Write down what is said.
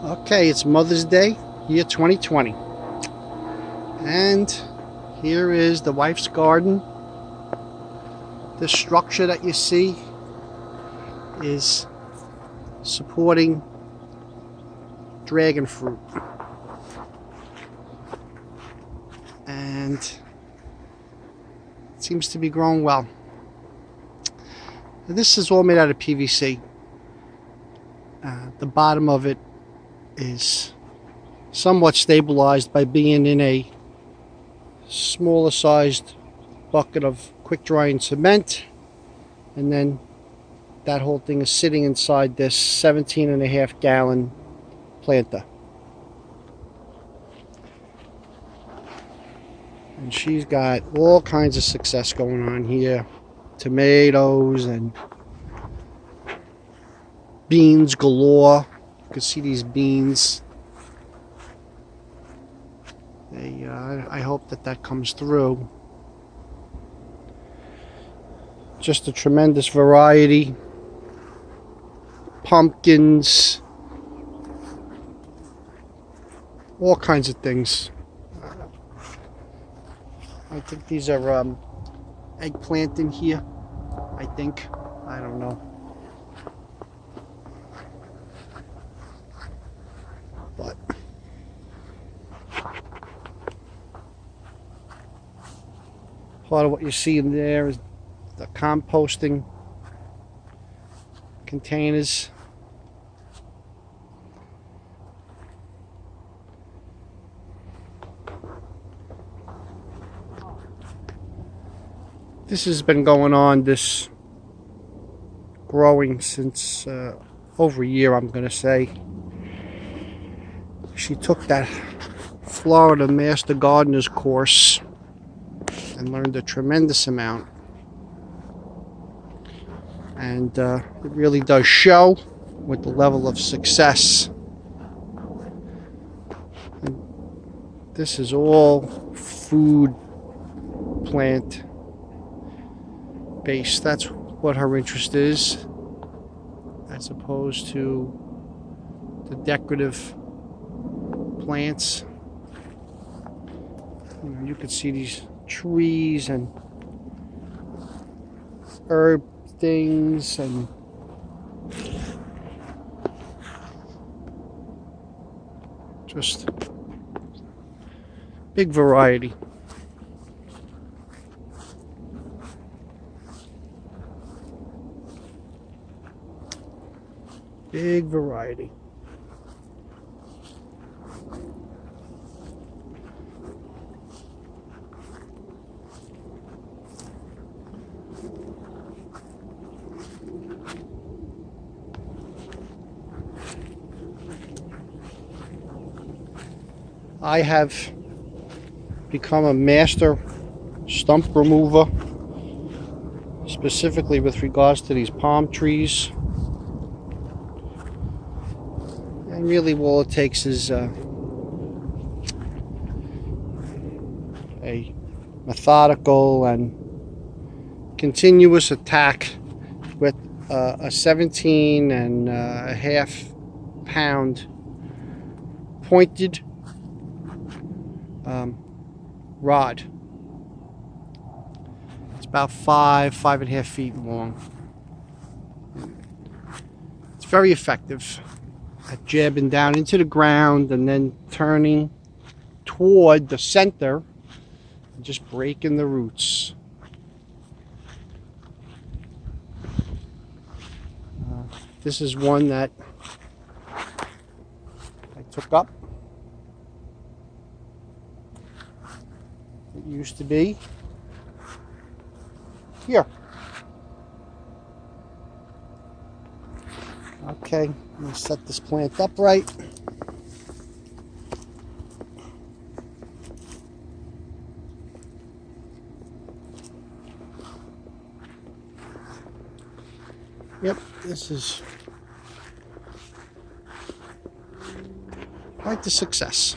Okay, it's Mother's Day, year 2020. And here is the wife's garden. This structure that you see is supporting dragon fruit. And it seems to be growing well. This is all made out of PVC. The bottom of it is somewhat stabilized by being in a smaller sized bucket of quick drying cement, and then that whole thing is sitting inside this 17.5 gallon planter. And she's got all kinds of success going on here. Tomatoes and beans galore. You can see these beans. I hope that comes through. Just a tremendous variety. Pumpkins. All kinds of things. I think these are eggplant in here. I think. I don't know. But part of what you see in there is the composting containers. This has been going on, this growing since over a year, I'm going to say. She took that Florida Master Gardener's course and learned a tremendous amount. And it really does show with the level of success. And this is all food plant based. That's what her interest is, as opposed to the decorative plants. You can see these trees and herb things and just big variety. Big variety. I have become a master stump remover, specifically with regards to these palm trees. And really all it takes is a methodical and continuous attack with a 17.5 pound pointed rod. It's about 5.5 feet long. It's very effective at jabbing down into the ground and then turning toward the center and just breaking the roots. This is one that I took up. It used to be here. Okay, I'm going to set this plant upright. Yep, this is quite the success.